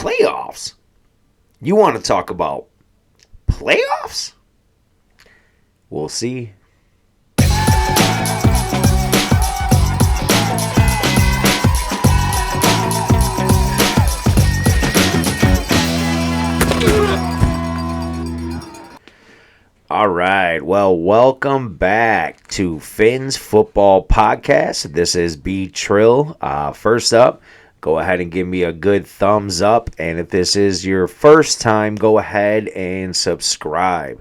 Playoffs? You want to talk about playoffs? We'll see. All right. Well, welcome back to Phins Football Podcast. This is B Trill. First up, go ahead and give me a good thumbs up. And if this is your first time, go ahead and subscribe.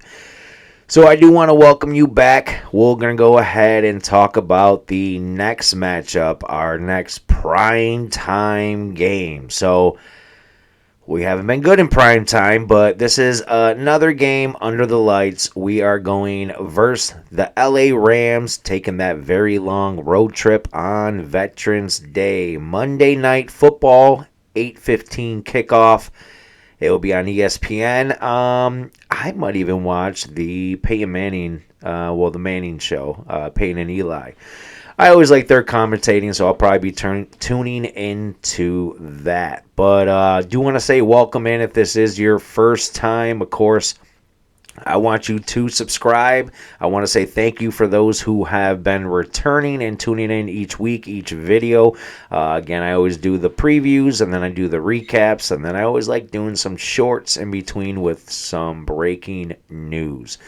So I do want to welcome you back. We're going to go ahead and talk about the next matchup, our next prime time game. So we haven't been good in prime time, but this is another game under the lights. We are going versus the LA Rams, taking that very long road trip on Veterans Day. Monday Night Football, 8:15 kickoff. It will be on ESPN. I might even watch the Peyton Manning, the Manning show, Peyton and Eli. I always like their commentating, so I'll probably be tuning into that. But I do want to say welcome in if this is your first time. Of course, I want you to subscribe. I want to say thank you for those who have been returning and tuning in each week, each video. Again, I always do the previews, and then I do the recaps, and then I always like doing some shorts in between with some breaking news.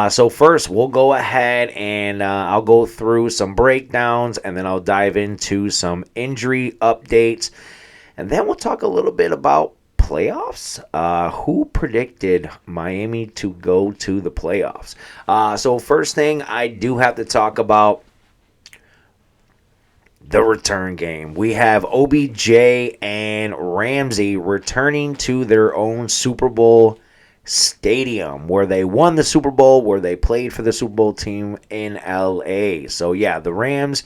So first, we'll go ahead and I'll go through some breakdowns, and then I'll dive into some injury updates. And then we'll talk a little bit about playoffs. Who predicted Miami to go to the playoffs? So first thing, I do have to talk about the return game. We have OBJ and Ramsey returning to their own Super Bowl stadium where they won the Super Bowl, where they played for the Super Bowl team in LA. So yeah, the Rams,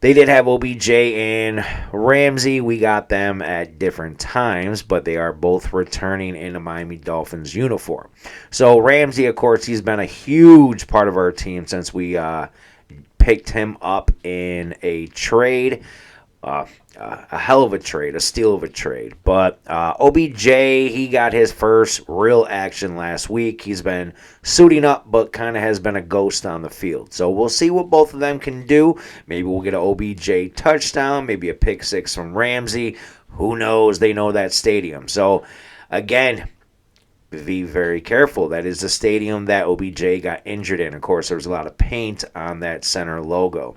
they did have OBJ and Ramsey. We got them at different times, but they are both returning in a Miami Dolphins uniform. So Ramsey, of course, he's been a huge part of our team since we picked him up in a trade. A hell of a trade, a steal of a trade. But OBJ, he got his first real action last week. He's been suiting up, but kind of has been a ghost on the field. So we'll see what both of them can do. Maybe we'll get an OBJ touchdown, maybe a pick six from Ramsey. Who knows? They know that stadium. So, again, be very careful. That is the stadium that OBJ got injured in. Of course, there was a lot of paint on that center logo.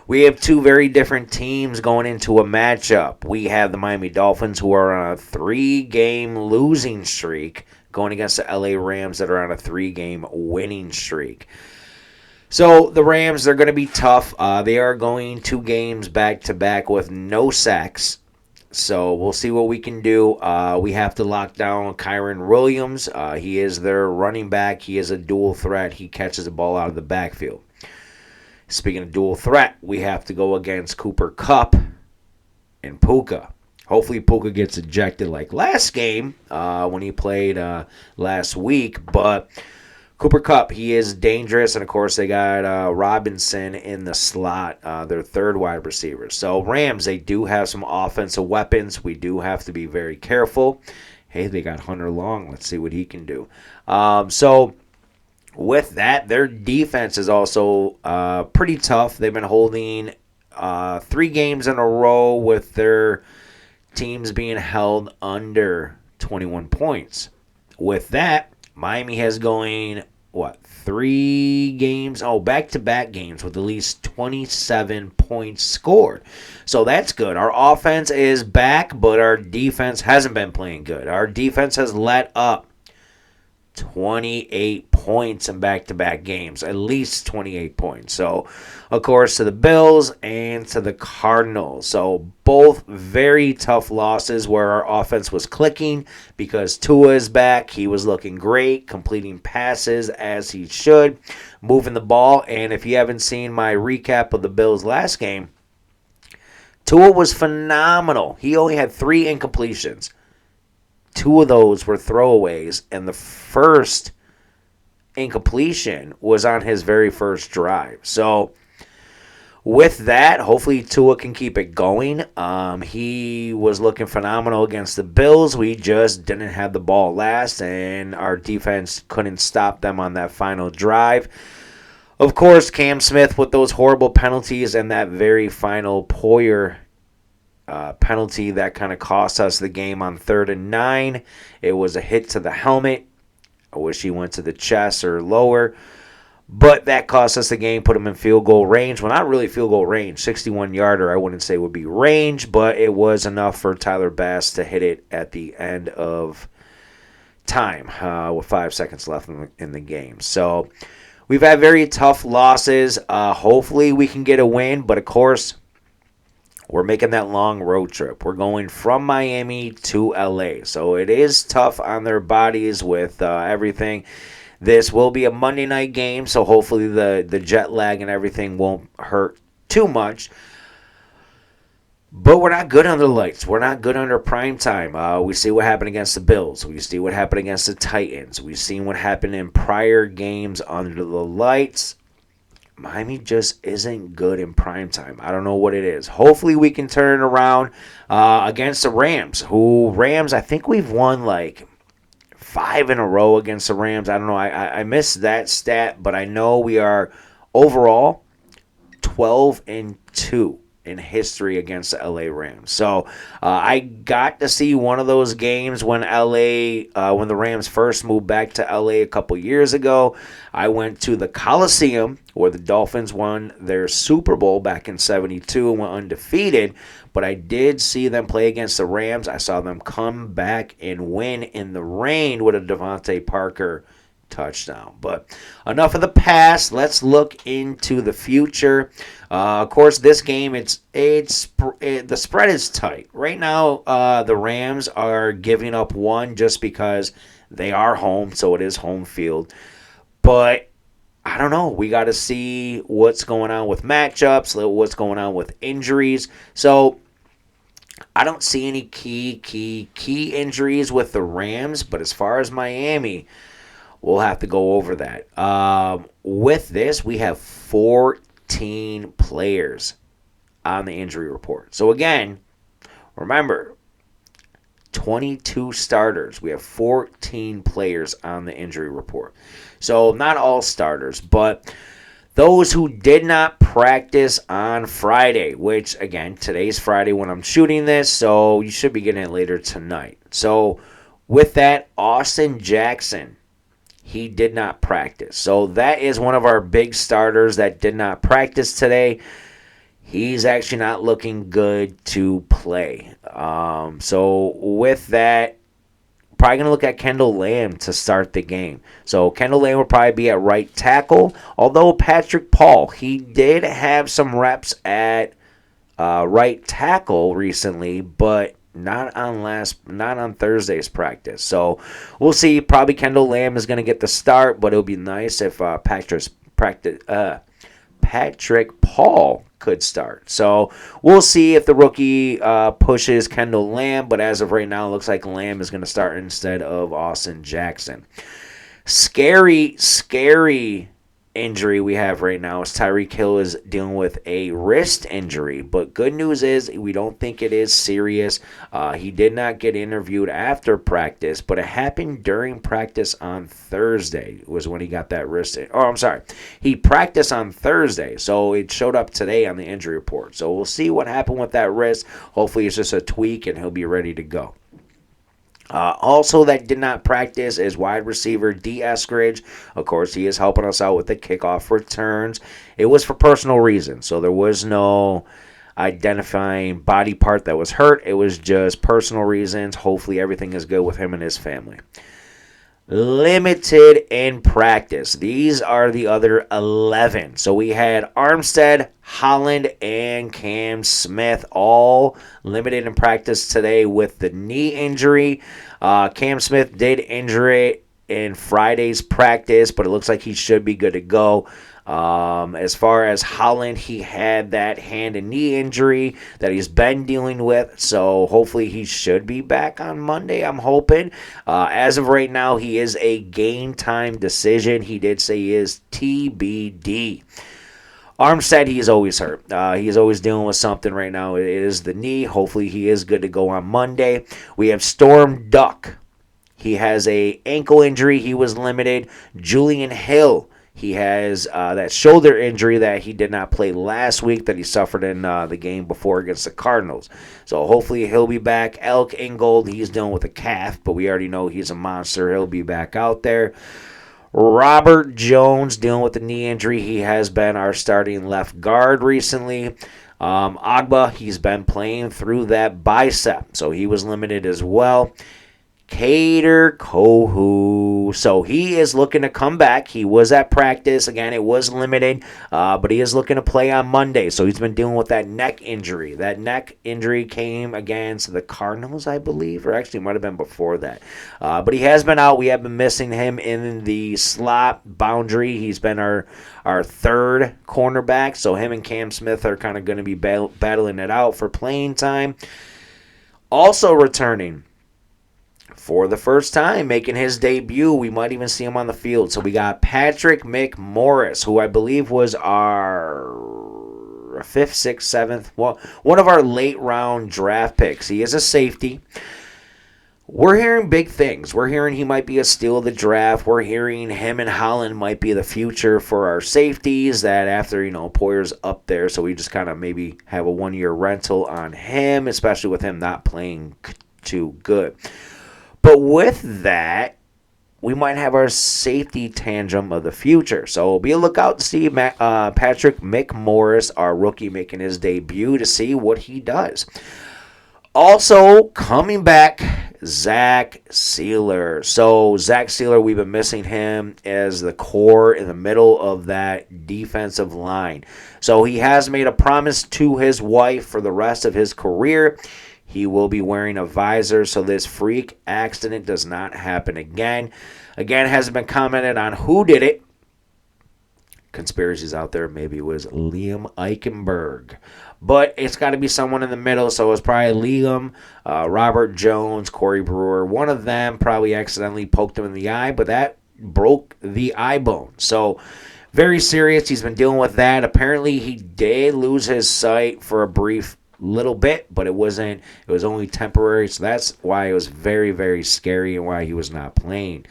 We have two very different teams going into a matchup. We have the Miami Dolphins, who are on a 3-game losing streak, going against the LA Rams that are on a 3-game winning streak. So the Rams, they're going to be tough. They are going 2 games back-to-back with no sacks. So we'll see what we can do. We have to lock down Kyren Williams. He is their running back. He is a dual threat. He catches the ball out of the backfield. Speaking of dual threat, we have to go against Cooper Kupp and Puka. Hopefully Puka gets ejected like last game when he played last week. But Cooper Kupp, he is dangerous. And, of course, they got Robinson in the slot, their third wide receiver. So, Rams, they do have some offensive weapons. We do have to be very careful. Hey, they got Hunter Long. Let's see what he can do. With that, their defense is also pretty tough. They've been holding 3 games in a row with their teams being held under 21 points. With that, Miami has going, 3 games? Back-to-back games with at least 27 points scored. So that's good. Our offense is back, but our defense hasn't been playing good. Our defense has let up 28 points in back-to-back games, at least 28 points. So, of course, to the Bills and to the Cardinals. So, both very tough losses where our offense was clicking because Tua is back. He was looking great, completing passes as he should, moving the ball. And if you haven't seen my recap of the Bills' last game, Tua was phenomenal. He only had 3 incompletions. 2 of those were throwaways, and the first incompletion was on his very first drive. So with that, hopefully Tua can keep it going. He was looking phenomenal against the Bills. We just didn't have the ball last, and our defense couldn't stop them on that final drive. Of course, Cam Smith with those horrible penalties and that very final Poyer penalty that kind of cost us the game on 3rd and 9. It was a hit to the helmet. I wish he went to the chest or lower. But that cost us the game, put him in field goal range. Well, not really field goal range. 61-yarder, I wouldn't say would be range, but it was enough for Tyler Bass to hit it at the end of time with 5 seconds left in the game. So we've had very tough losses. Hopefully we can get a win, but of course we're making that long road trip. We're going from Miami to LA. So it is tough on their bodies with everything. This will be a Monday night game, so hopefully the jet lag and everything won't hurt too much. But we're not good under lights. We're not good under prime time. We see what happened against the Bills. We see what happened against the Titans. We've seen what happened in prior games under the lights. Miami just isn't good in prime time. I don't know what it is. Hopefully we can turn it around against the Rams. Rams, I think we've won like 5 in a row against the Rams. I don't know. I missed that stat, but I know we are overall 12-2 in history against the LA Rams. So I got to see one of those games when when the Rams first moved back to LA a couple years ago. I went to the Coliseum where the Dolphins won their Super Bowl back in '72 and went undefeated. But I did see them play against the Rams. I saw them come back and win in the rain with a Devontae Parker touchdown. But enough of the past. Let's look into the future. Of course, this game, the spread is tight. Right now, the Rams are giving up one just because they are home, so it is home field. But I don't know. We got to see what's going on with matchups, what's going on with injuries. So I don't see any key injuries with the Rams, but as far as Miami, we'll have to go over that. With this, we have 14 players on the injury report. So again, remember, 22 starters. We have 14 players on the injury report. So not all starters, but those who did not practice on Friday, which, again, today's Friday when I'm shooting this, so you should be getting it later tonight. So with that, Austin Jackson, he did not practice. So that is one of our big starters that did not practice today. He's actually not looking good to play. So with that, probably going to look at Kendall Lamb to start the game. So Kendall Lamb will probably be at right tackle. Although Patrick Paul, he did have some reps at right tackle recently, but not on Thursday's practice. So we'll see. Probably Kendall Lamb is going to get the start, but it'll be nice if Patrick Paul could start. So we'll see if the rookie pushes Kendall Lamb, but as of right now, it looks like Lamb is going to start instead of Austin Jackson. Scary injury we have right now is Tyreek Hill is dealing with a wrist injury, but good news is we don't think it is serious. He did not get interviewed after practice, but it happened during practice on Thursday was when he got that wrist. He practiced on Thursday, so it showed up today on the injury report. So we'll see what happened with that wrist. Hopefully it's just a tweak and he'll be ready to go. Also that did not practice is wide receiver D. Eskridge. Of course, he is helping us out with the kickoff returns. It was for personal reasons, so there was no identifying body part that was hurt. It was just personal reasons. Hopefully everything is good with him and his family. Limited in practice. These are the other 11. So we had Armstead, Holland, and Cam Smith all limited in practice today with the knee injury. Cam Smith did injure it in Friday's practice, but it looks like he should be good to go. As far as Holland, he had that hand and knee injury that he's been dealing with, so hopefully he should be back on Monday, I'm hoping. As of right now, he is a game time decision. He did say he is TBD. Armstead, he's always hurt. He's always dealing with something right now. It is the knee. Hopefully he is good to go on Monday. We have Storm Duck. He has a ankle injury. He was limited. Julian Hill. He has that shoulder injury that he did not play last week that he suffered in the game before against the Cardinals. So hopefully he'll be back. Elk Ingold, he's dealing with a calf, but we already know he's a monster. He'll be back out there. Robert Jones dealing with the knee injury. He has been our starting left guard recently. Agba, he's been playing through that bicep, so he was limited as well. Kader Kohu. So he is looking to come back. He was at practice. Again, it was limited, but he is looking to play on Monday. So he's been dealing with that neck injury. That neck injury came against the Cardinals, I believe, or actually it might have been before that. But he has been out. We have been missing him in the slot boundary. He's been our third cornerback. So him and Cam Smith are kind of going to be battling it out for playing time. Also returning for the first time, making his debut. We might even see him on the field. So we got Patrick McMorris, who I believe was our 5th, 6th, 7th, well, one of our late round draft picks. He is a safety. We're hearing big things. We're hearing he might be a steal of the draft. We're hearing him and Holland might be the future for our safeties, that after, Poyer's up there, so we just kind of maybe have a 1-year rental on him, especially with him not playing too good. But with that, we might have our safety tandem of the future. So be a lookout to see Patrick McMorris, our rookie, making his debut, to see what he does. Also coming back, Zach Sealer. So Zach Sealer, we've been missing him as the core in the middle of that defensive line. So he has made a promise to his wife for the rest of his career. He will be wearing a visor, so this freak accident does not happen again. Again, hasn't been commented on who did it. Conspiracies out there. Maybe it was Liam Eichenberg. But it's got to be someone in the middle, so it's probably Liam, Robert Jones, Corey Brewer. One of them probably accidentally poked him in the eye, but that broke the eye bone. So very serious. He's been dealing with that. Apparently, he did lose his sight for a brief little bit, but it was only temporary, so that's why it was very, very scary and why he was not playing.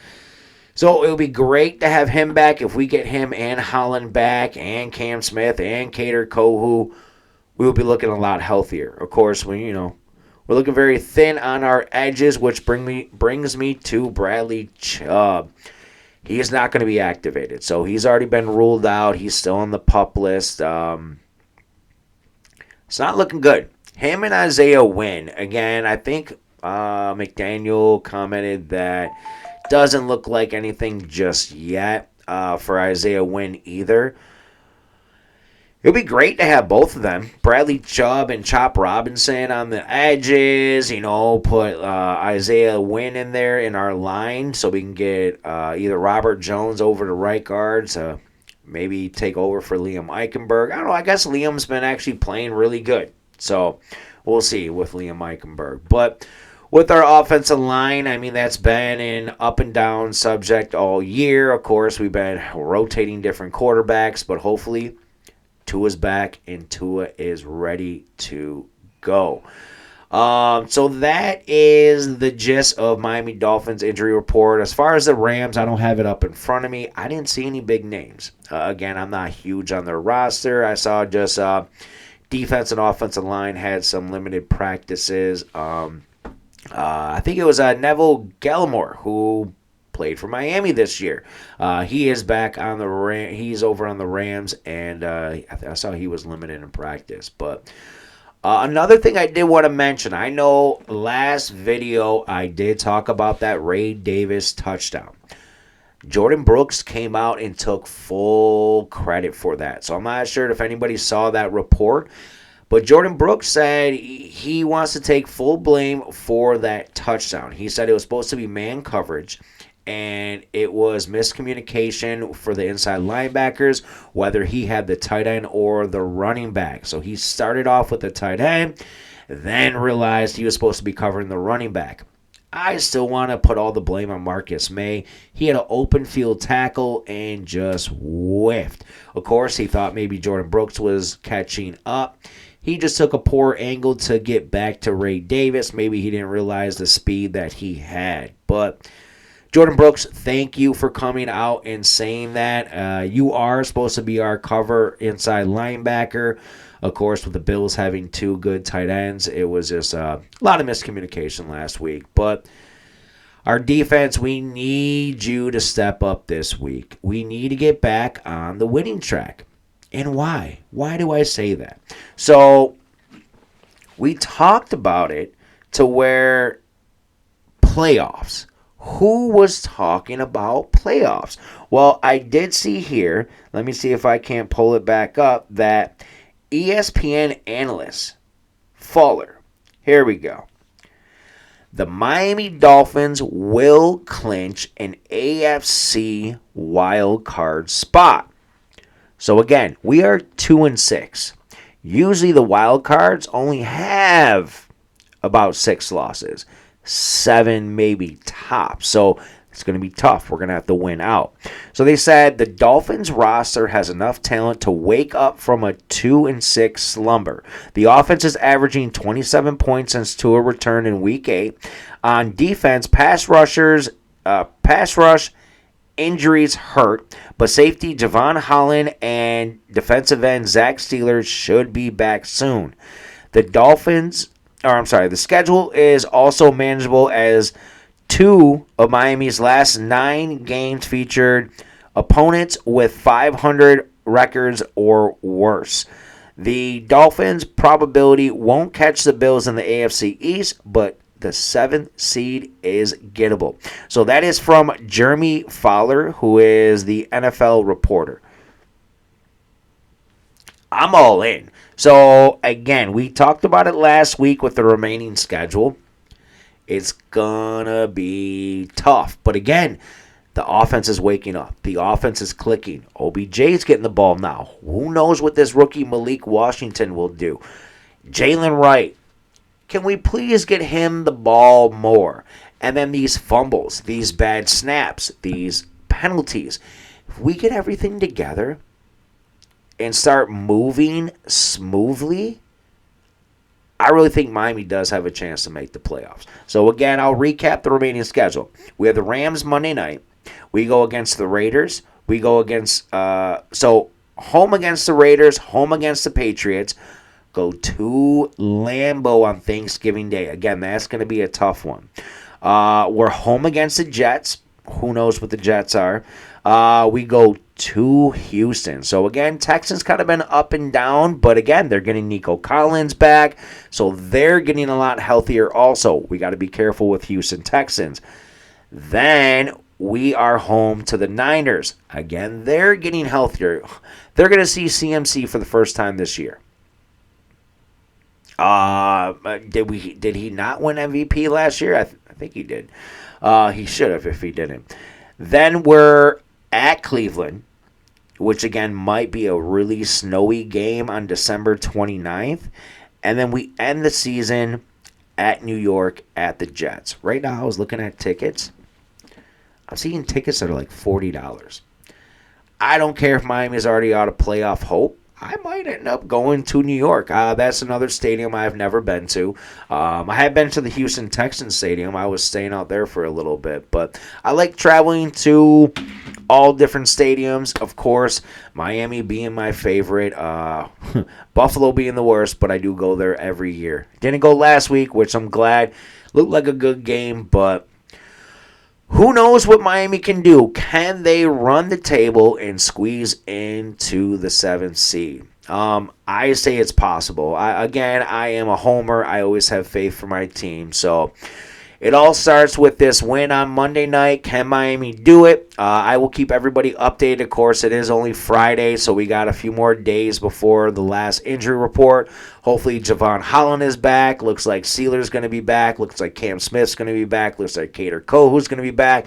So it would be great to have him back. If we get him and Holland back and Cam Smith and Kader Kohu, we will be looking a lot healthier. Of course, we're looking very thin on our edges, which brings me to Bradley Chubb. He is not going to be activated, so he's already been ruled out. He's still on the PUP list. It's not looking good. Him and Isaiah Wynn. Again, I think McDaniel commented that doesn't look like anything just yet for Isaiah Wynn either. It would be great to have both of them. Bradley Chubb and Chop Robinson on the edges. Put Isaiah Wynn in there in our line so we can get either Robert Jones over to right guard to maybe take over for Liam Eichenberg. I don't know. I guess Liam's been actually playing really good. So we'll see with Liam Eichenberg. But with our offensive line, that's been an up and down subject all year. Of course, we've been rotating different quarterbacks, but hopefully Tua's back and Tua is ready to go. So that is the gist of Miami Dolphins injury report. As far as the Rams, I don't have it up in front of me. I didn't see any big names. Again, I'm not huge on their roster. I saw just defense and offensive line had some limited practices. I think it was Neville Gallimore who played for Miami this year. He is back on the he's over on the Rams, and I saw he was limited in practice. But another thing I did want to mention, I know last video I did talk about that Ray Davis touchdown. Jordan Brooks came out and took full credit for that. So I'm not sure if anybody saw that report, but Jordan Brooks said he wants to take full blame for that touchdown. He said it was supposed to be man coverage, and it was miscommunication for the inside linebackers, whether he had the tight end or the running back. So he started off with the tight end, then realized he was supposed to be covering the running back. I still want to put all the blame on Marcus May. He had an open field tackle and just whiffed. Of course, he thought maybe Jordan Brooks was catching up. He just took a poor angle to get back to Ray Davis. Maybe he didn't realize the speed that he had. But Jordan Brooks, thank you for coming out and saying that. You are supposed to be our cover inside linebacker. Of course, with the Bills having two good tight ends, it was just a lot of miscommunication last week. But our defense, we need you to step up this week. We need to get back on the winning track. And why? Why do I say that? So, we talked about it to where playoffs. Who was talking about playoffs? Well, I did see here, let me see if I can't pull it back up, that ESPN analyst, Fuller, here we go. The Miami Dolphins will clinch an AFC wild card spot. So again, we are 2-6. Usually the wild cards only have about 6 losses. 7 maybe tops. So it's going to be tough. We're going to have to win out. So they said the Dolphins roster has enough talent to wake up from a 2-6 slumber. The offense is averaging 27 points since Tua returned in Week 8. On defense, pass rush injuries hurt, but safety Javon Holland and defensive end Zach Steeler should be back soon. The schedule is also manageable as 2 of Miami's last 9 games featured opponents with 500 records or worse. The Dolphins' probability won't catch the Bills in the AFC East, but the 7th seed is gettable. So that is from Jeremy Fowler, who is the NFL reporter. I'm all in. So, again, we talked about it last week with the remaining schedule. It's gonna be tough. But again, the offense is waking up. The offense is clicking. OBJ's getting the ball now. Who knows what this rookie Malik Washington will do? Jalen Wright. Can we please get him the ball more? And then these fumbles, these bad snaps, these penalties. If we get everything together and start moving smoothly, I really think Miami does have a chance to make the playoffs. So, again, I'll recap the remaining schedule. We have the Rams Monday night. We go against the Raiders. We go against, home against the Raiders, home against the Patriots. Go to Lambeau on Thanksgiving Day. Again, that's going to be a tough one. We're home against the Jets. Who knows what the Jets are. We go to Houston. So, again, Texans kind of been up and down. But, again, they're getting Nico Collins back. So, they're getting a lot healthier also. We got to be careful with Houston Texans. Then we are home to the Niners. Again, they're getting healthier. They're going to see CMC for the first time this year. Did he not win MVP last year? I think he did. He should have if he didn't. Then we're at Cleveland, which again might be a really snowy game on December 29th. And then we end the season at New York at the Jets. Right now I was looking at tickets. I'm seeing tickets that are like $40. I don't care if Miami's already out of playoff hope. I might end up going to New York. That's another stadium I've never been to. I have been to the Houston Texans Stadium. I was staying out there for a little bit. But I like traveling to all different stadiums. Of course, Miami being my favorite. Buffalo being the worst, but I do go there every year. Didn't go last week, which I'm glad. Looked like a good game, but who knows what Miami can do? Can they run the table and squeeze into the 7th seed? I say it's possible. I am a homer. I always have faith for my team. So it all starts with this win on Monday night. Can Miami do it? I will keep everybody updated. Of course, it is only Friday, so we got a few more days before the last injury report. Hopefully, Javon Holland is back. Looks like Sealer's going to be back. Looks like Cam Smith's going to be back. Looks like Cater Kohu's going to be back.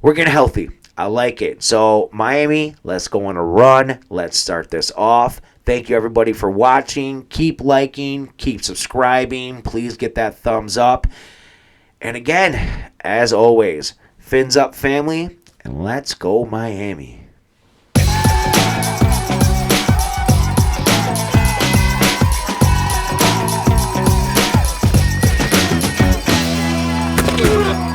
We're getting healthy. I like it. So, Miami, let's go on a run. Let's start this off. Thank you, everybody, for watching. Keep liking. Keep subscribing. Please get that thumbs up. And again, as always, fins up, family, and let's go Miami. Yeah.